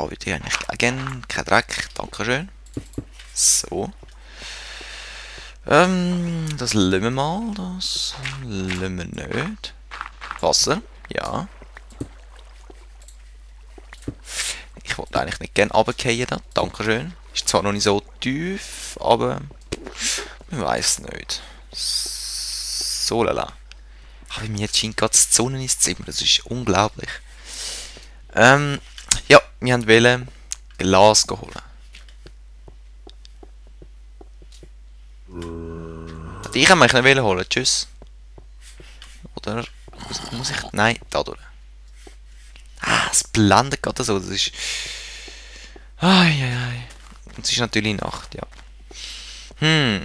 Da würde ich eigentlich gerne kein Dreck. Dankeschön. So. Das lassen wir mal. Das lassen wir nicht. Wasser. Ja. Ich wollte eigentlich nicht gerne runterfallen da. Dankeschön. Ist zwar noch nicht so tief, aber ich weiß nicht. So lala. Aber mir scheint gerade die Sonne ins Zimmer. Das ist unglaublich. Ja, wir wollten Glas holen. Ich kann mich nicht holen. Tschüss. Oder muss ich... Nein, da durch. Ah, es blendet gerade so. Das ist... Ai. Und es ist natürlich Nacht, ja. Da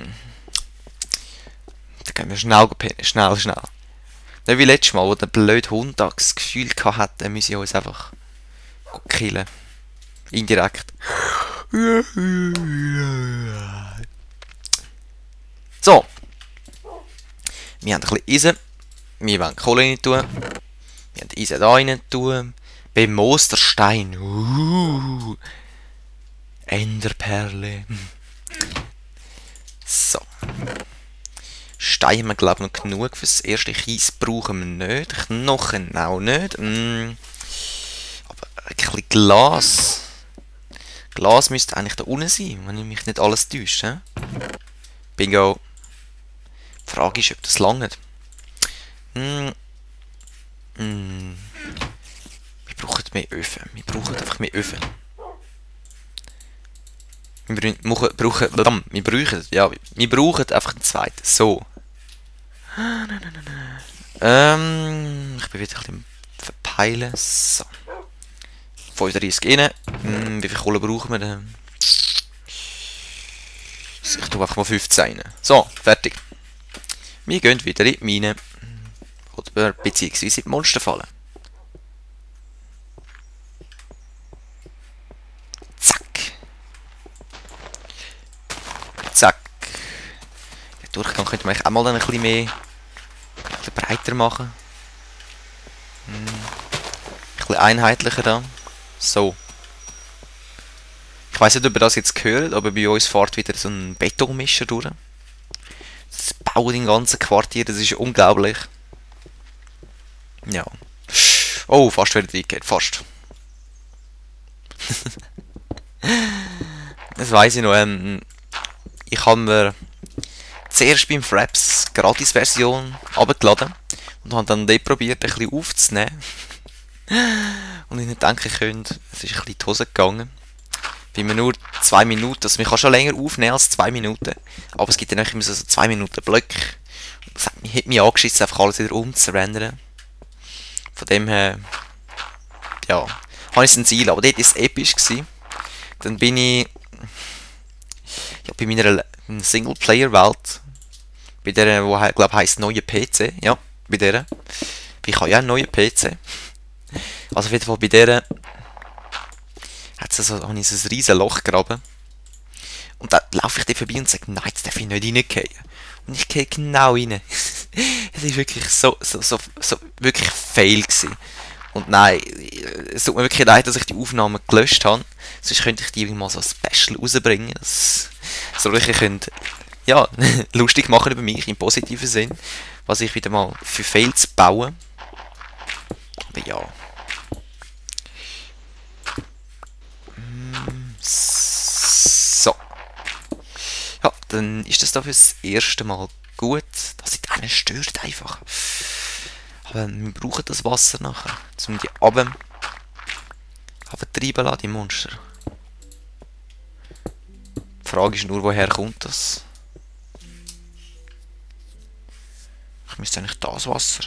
gehen wir schnell pennen. Schnell. Nicht wie letztes Mal, wo der blöde Hund das Gefühl hatte, er müsse uns einfach killen. Indirekt. So. Wir haben ein bisschen Eisen. Wir wollen Kohle rein tun. Wir haben Eisen da rein tun. Beim Mosterstein. Enderperle. So. Stein haben wir, glaube ich, noch genug. Für das erste Kies brauchen wir nicht. Knochen auch nicht. Aber ein bisschen Glas. Glas müsste eigentlich da unten sein, wenn ich mich nicht alles täusche. Bingo. Die Frage ist, ob das langt. Wir brauchen mehr Öfen. Wir brauchen einfach mehr Öfen. Wir brauchen einfach einen zweiten. So. Ich bin wieder ein bisschen verpeilen. So. 35 rein. Wie viel Kohle brauchen wir denn? Ich tue einfach mal 15 rein. So, fertig. Wir gehen wieder in die Mine. Oder beziehungsweise in die Monsterfalle. Zack. Den Durchgang könnte man auch mal ein bisschen mehr breiter machen. Ein bisschen einheitlicher da. So. Ich weiss nicht, ob ihr das jetzt gehört, aber bei uns fährt wieder so ein Betonmischer durch. Das baut im ganzen Quartier, das ist unglaublich. Ja. Oh, fast wieder reingeht, fast. Das weiss ich noch. Ich habe mir zuerst beim Fraps Gratis-Version abgeladen und habe dann dort probiert, ein bisschen aufzunehmen. Und ich nicht denken könnt, es ist ein bisschen in die Hose gegangen. Weil man nur 2 Minuten, also man kann schon länger aufnehmen als 2 Minuten, aber es gibt dann immer so 2 Minuten Blöcke. Das hat mich angeschissen, einfach alles wieder umzurendern. Von dem her, ja, habe ich ein Ziel, aber dort war es episch gewesen. Dann bin ich ja, bei meiner Singleplayer-Welt, bei der, wo glaube heisst neue PC, ja, bei der. Ich habe ja einen neuen PC. Also auf jeden Fall bei der habe ich so ein riesen Loch gegraben. Und dann laufe ich da vorbei und sage, nein, jetzt darf ich nicht reingehen. Und ich gehe genau rein. Es war wirklich so wirklich fail gewesen. Und nein, es tut mir wirklich leid, dass ich die Aufnahmen gelöscht habe. Sonst könnte ich die mal so Special rausbringen. Dass so wirklich könnt, ja, lustig machen über mich, im positiven Sinn. Was ich wieder mal für Fails baue. Aber ja. So. Ja, dann ist das da fürs erste Mal gut. Das ist einen stört einfach. Aber wir brauchen das Wasser nachher, um die treiben zu lassen, die Monster. Die Frage ist nur, woher kommt das? Ich müsste eigentlich das Wasser.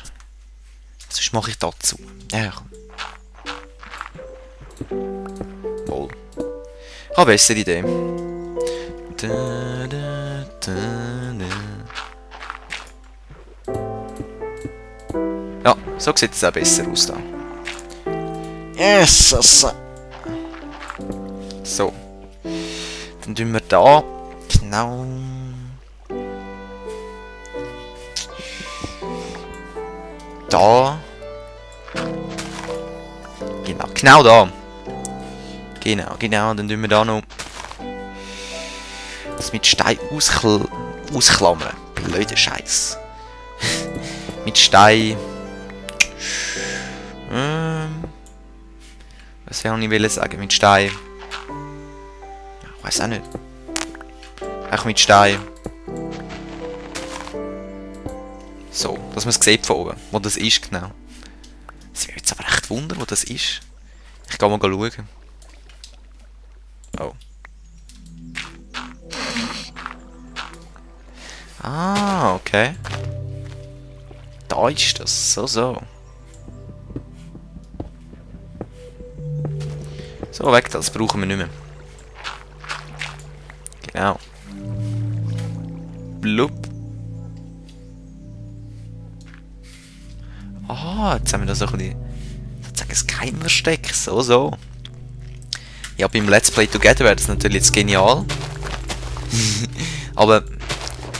Sonst mache ich dazu. Ja, komm. Wohl. Ich habe eine bessere Idee. Ja, so sieht es auch besser aus da. Yes! So. Dann tun wir da genau. Da. Genau da. Genau, genau. Dann tun wir da noch das mit Stein ausklammern. Blöder Scheiß. Mit Stein. Was soll ich sagen? Mit Stein. Ja, ich weiß auch nicht. Auch mit Stein. So, dass man es sieht von oben, wo das ist genau. Es wird jetzt aber echt wundern, wo das ist. Ich gehe mal schauen. Oh. Ah, okay. Da ist das. So, so. So, weg, das brauchen wir nicht mehr. Genau. Blub. Ah, jetzt haben wir da so ein bisschen... sozusagen ein Geheimversteck. So, so. Ja, beim Let's Play Together wäre das natürlich jetzt genial. Aber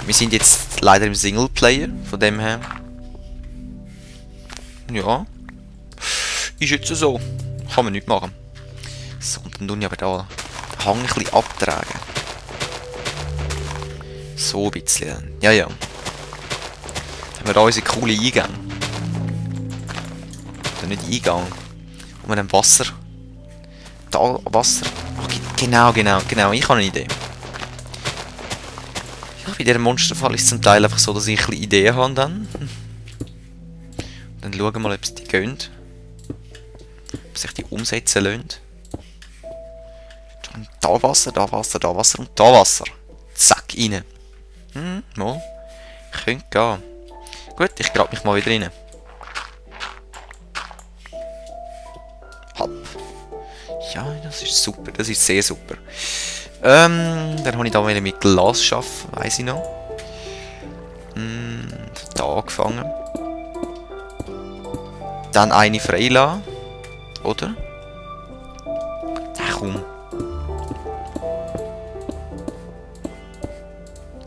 wir sind jetzt leider im Singleplayer, von dem her. Ja. Ist jetzt so. Kann man nicht machen. So, und dann tun ich aber da den Hang ein bisschen abtragen. So ein bisschen. Ja, ja. Dann haben wir da unsere coole Eingänge. Oder nicht Eingang. Wo wir dann Wasser... Da, Wasser... Ach, genau, genau, genau. Ich habe eine Idee. Ja, bei diesem Monsterfall ist es zum Teil einfach so, dass ich ein bisschen Ideen habe dann. Dann schauen wir mal, ob es die gehen. Ob sich die umsetzen lassen. Und da Wasser, da Wasser, da Wasser und da Wasser. Zack, rein. Mal. Könnte gehen. Gut, ich grab mich mal wieder rein. Hopp. Ja, das ist super. Das ist sehr super. Dann habe ich da wieder mit Glas arbeiten, weiss ich noch. Da angefangen. Dann eine freilassen. Oder? Ach komm.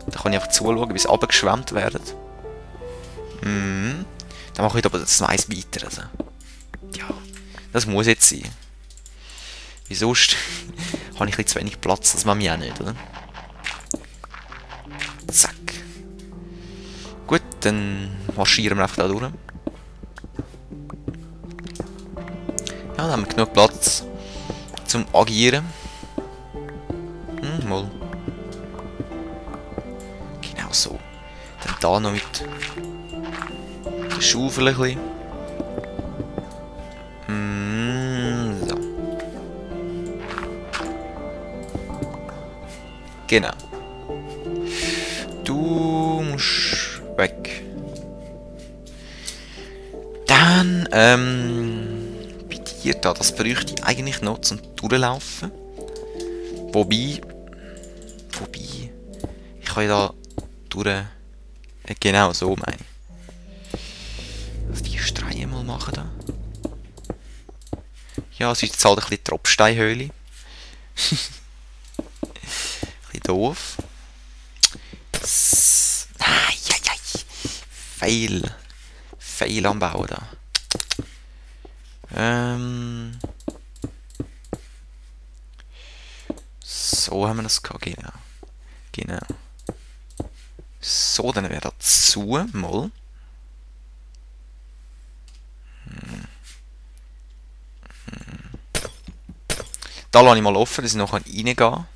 Da kann ich einfach zuschauen, bis sie runtergeschwemmt werden. Dann mache ich aber das Mais weiter. Also. Ja, das muss jetzt sein. Wie sonst habe ich ein bisschen zu wenig Platz, das mache ich auch nicht, oder? Zack. Gut, dann marschieren wir einfach da durch. Ja, dann haben wir genug Platz zum Agieren. Mal. Genau so. Dann da noch mit der Schaufel ein bisschen. So. Genau. Du musst weg. Dann, bei dir da, das bräuchte ich eigentlich noch zum Durchlaufen. Wobei, ich kann ja da durch, genau so meine ich. Also die Streihe mal machen da. Ja, es ist jetzt halt ein bisschen Tropfsteinhöhle. Ein bisschen doof. Fail am Bauen da. So haben wir das gehabt, genau. Genau. So, dann wäre das zu, mal. Da lasse ich mal offen, dass ich noch reingehen kann.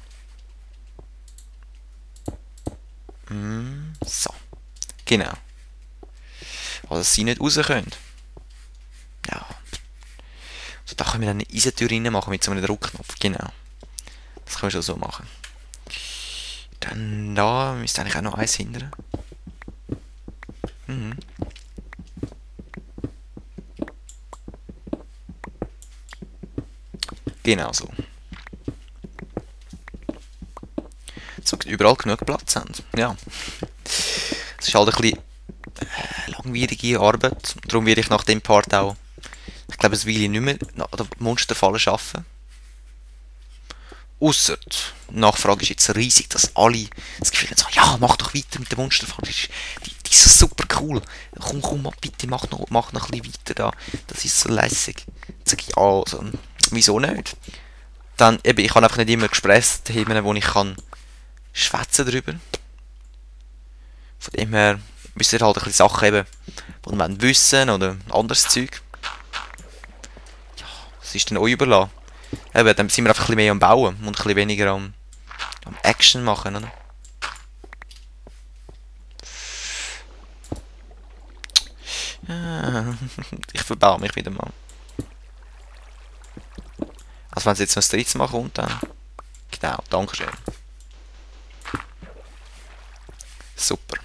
So. Genau. Also, dass sie nicht raus können. Ja. Also, da können wir dann eine Eisentür rein machen mit so einem Druckknopf. Genau. Das können wir schon so machen. Dann da müsste eigentlich auch noch eins hindern. Genau so. So überall genug Platz haben. Ja. Es ist halt ein bisschen langwierige Arbeit. Darum werde ich nach dem Part auch, ich glaube, es will ich nicht mehr an der Monsterfalle arbeiten. Ausser die Nachfrage ist jetzt riesig, dass alle das Gefühl haben, ja, mach doch weiter mit der Monsterfalle. Die ist so super cool. Komm, bitte, mach noch ein bisschen weiter da. Das ist so lässig. Dann sage ich, ja, also, wieso nicht? dann, eben, ich habe einfach nicht immer Gesprächsthemen, wo ich kann schwätzen drüber. Von dem her müsst ihr halt ein bisschen Sachen eben, die man wissen oder anderes Zeug. Ja, was ist denn euch überlassen? Eben, dann sind wir einfach ein bisschen mehr am Bauen und ein bisschen weniger am Action machen, oder? Ja, ich verbaue mich wieder mal. Also wenn es jetzt noch das dritte Mal kommt, dann... Genau, dankeschön. Super.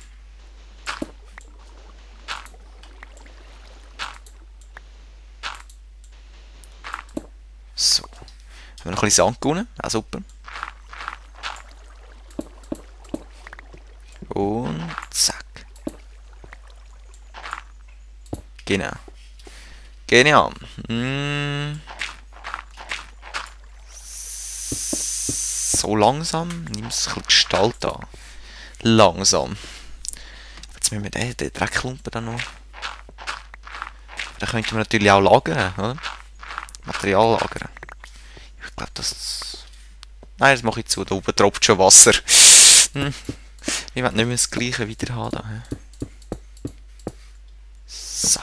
So. Haben wir noch ein bisschen Sand gewonnen? Auch super. Und zack. Genau. Genial. So langsam. Nimm es ein bisschen Gestalt an. Langsam. Jetzt müssen wir den Dreckklumpen dann noch. Da könnten wir natürlich auch lagern, oder? Material lagern. Ich glaube, das... Nein, das mache ich zu. Da oben tropft schon Wasser. Ich will nicht mehr das gleiche wieder haben. Da. So.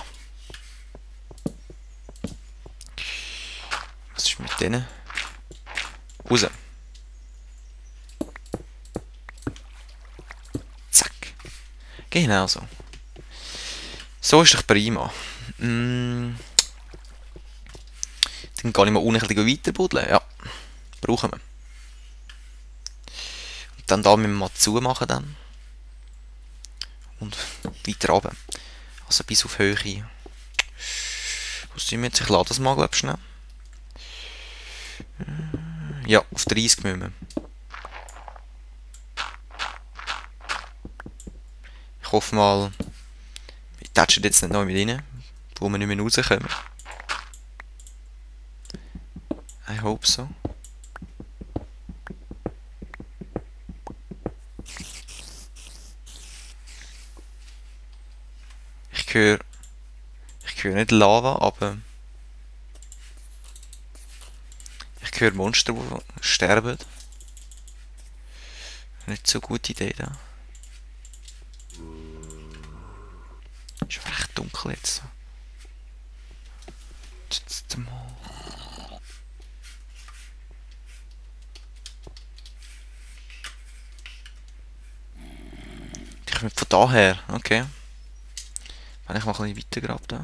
Was ist mit denen? Raus. Zack. Genau so. So ist doch prima. Dann gehe ich mal unten ein bisschen weiter buddeln. Ja. Brauchen wir. Und dann da müssen wir mal zumachen dann. Und weiter runter. Also bis auf Höhe. Wo sind wir jetzt? Ich lade das mal, glaube ich, schnell. Ja, auf 30 müssen wir. Ich hoffe mal, ich tätsche jetzt nicht noch mit rein, wo wir nicht mehr rauskommen. I hope so. Ich höre nicht Lava, aber ich höre Monster, die sterben. Nicht so eine gute Idee da. Ist aber recht dunkel jetzt. Jetzt mal. Die kommen von daher, okay. Wenn ich mal ein bisschen weiter grabe da.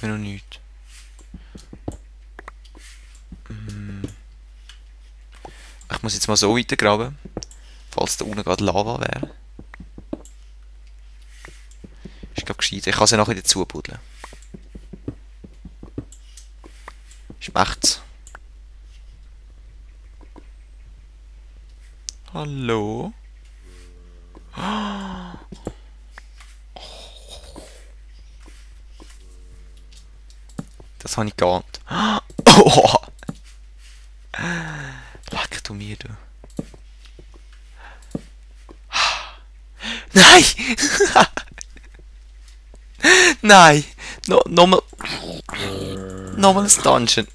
Immer noch nichts. Ich muss jetzt mal so weiter graben, falls da unten gerade Lava wäre. Ist glaube gescheit. Ich kann sie nachher dazu buddeln. Schmeckt's? Hallo? Das habe ich geahnt. Oh. Leck du mir, du. Nein! Nein! Nochmal ein Dungeon.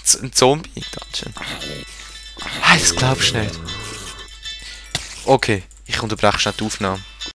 Ein Zombie-Dungeon. Hey, das glaubst du nicht. Okay, ich unterbreche schnell die Aufnahme.